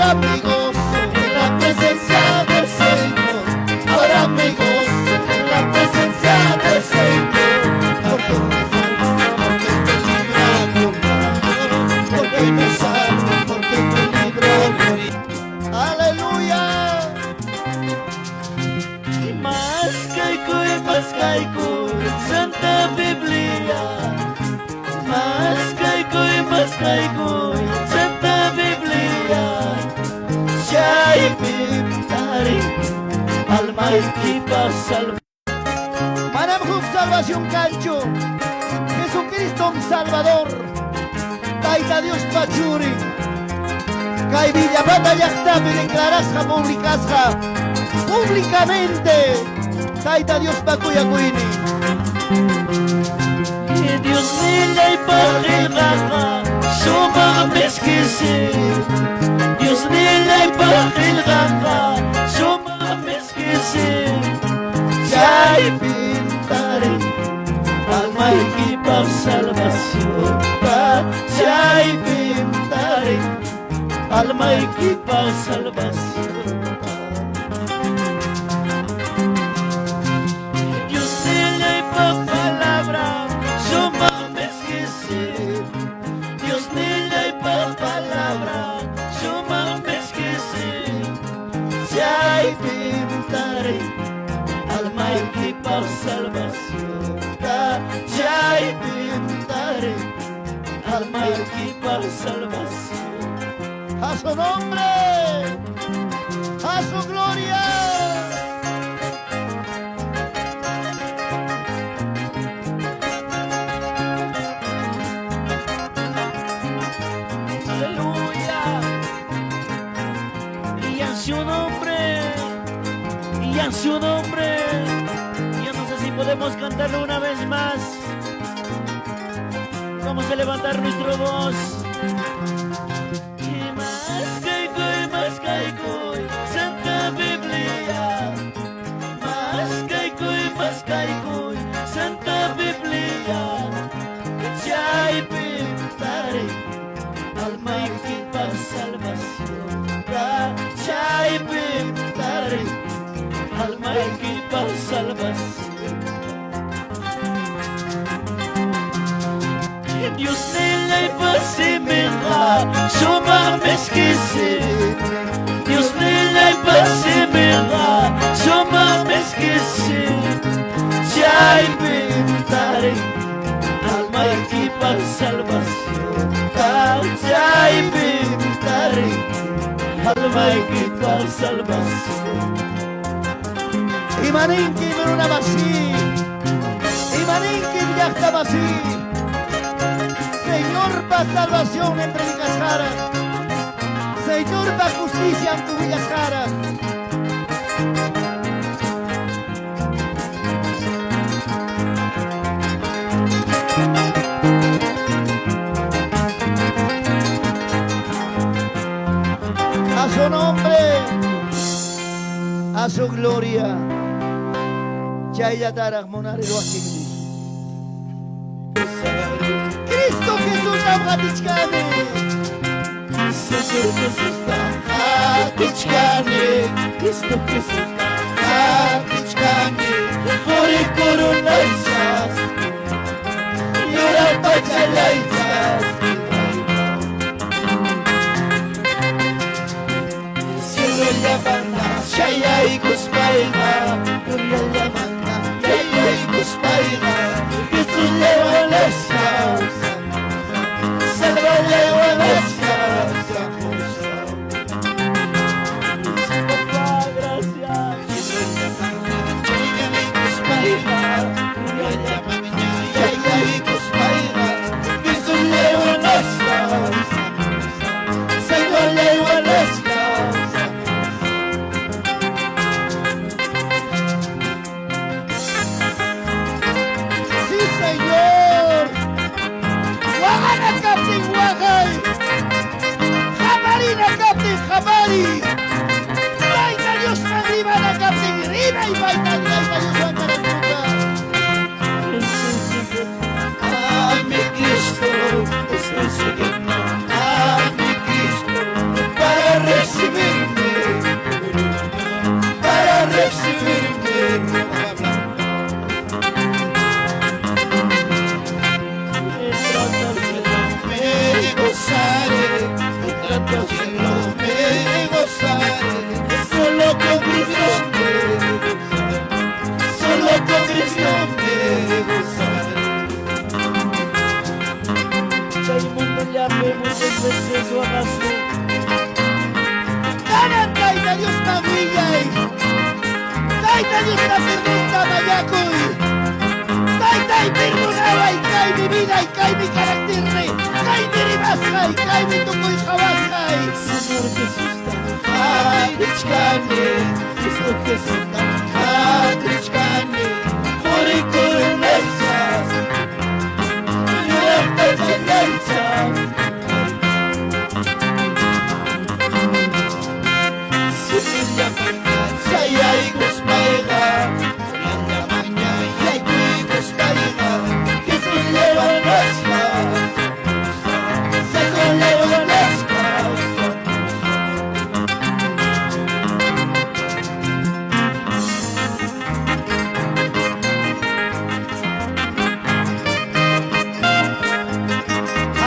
ahora me gozo en la presencia del Señor. Ahora me gozo en la presencia del Señor. Porque me libra con amor, porque me salva, porque me libra con amor. Aleluya. Mas caigo, Santa Biblia. Mas caigo, Santa Biblia. Siya pintarin, alma'y ipasal. Manamhong salvación cancho, Jesucristo mi Salvador. Taita Dios pachuri. Kay Villapata yaktapi declarasja públicamente. Taita Dios pakuyakuini. Dios nila ipakilaka, sumameskisi. Dios nila ipakilaka, sumameskisi. Siya'y pintarin, alma'y ipagsalvasyon. Siya'y pintarin, alma'y ipagsalvasyon. Dios nila ipagpalabra, sumameskisi. Dios nila ipagpalabra, sumameskisi. Siya'y pintarin, alma'y ipagsalvasyon. Siya'y pintarin, alma'y ipagsalvasyon. A su nombre, a su gloria. Aleluya. Y en su nombre, y en su nombre. Yo no sé si podemos cantarlo una vez más. Vamos a levantar nuestra voz. Y más caigo, Santa Biblia. Más caigo, Santa Biblia. Siya'y pintarin, alma'y ipagsalvasyon. Siya'y pintarin, alma'y ipagsalvasyon. Dios nila'y pasimila, sumameskisi. Dios nila'y pasimila, sumameskisi. Siya'y pintarin, alma'y ipagsalvasyon. Siya'y pintarin, alma'y ipagsalvasyon. Imaningkin menunabasi, imaningkin yaktabasi. Señor, pa salvación entre Villas Jara. Señor, pa justicia en tu Villas Jara. A su nombre, a su gloria. Chaya tarak monare lo así. Cristo Jesús Nabhatichkane. Cristo Jesús Nabhatichkane. Cristo Jesús Nabhatichkane. Hori corunaichas, llora pachalaichas. Cielo llamanna, shayai kuspaina. Gloria llamanna, shayai kuspaina. Jesús leva las causas. Salva leva las causas. Jamari, baita Dios arriba la captividad y baita Dios a Caracuca. A mi Cristo estoy siguiendo, a mi Cristo para recibir. esta pregunta, Mayacuy. Tai perdonaba y cae mi vida y cae mi carácter, cae mi ribasca y cae mi tuco y jabasca. Señor Jesús, Harichkani, Cristo Jesús, Harichkani, Hori Kurunetsas, Yurek Petenetsas. Sayay guspaiga, yalla maña yay guspaiga, que se levanta, se levanta.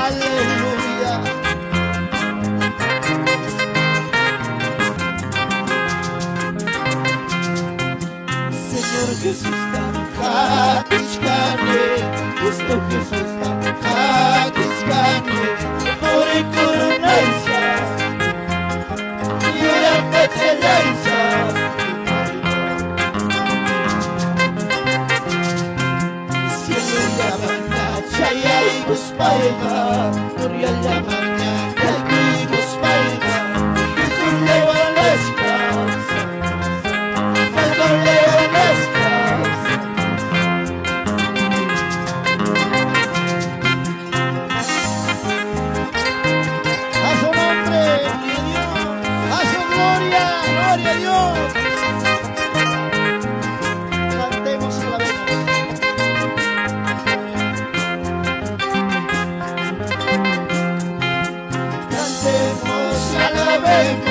Aleluya. Señor Jesús, Harichkani, Cristo Jesús, Harichkani, Hori Kurunetsas, Yurek Petenetsas. Cielo llaman a Chayay Guspaiga, Turiel llaman a Yay Guspaiga, Jesús Levanescas, Jesús Levanescas. A su nombre, a su gloria, gloria a Dios. Cantemos y alabemos. Cantemos y alabemos.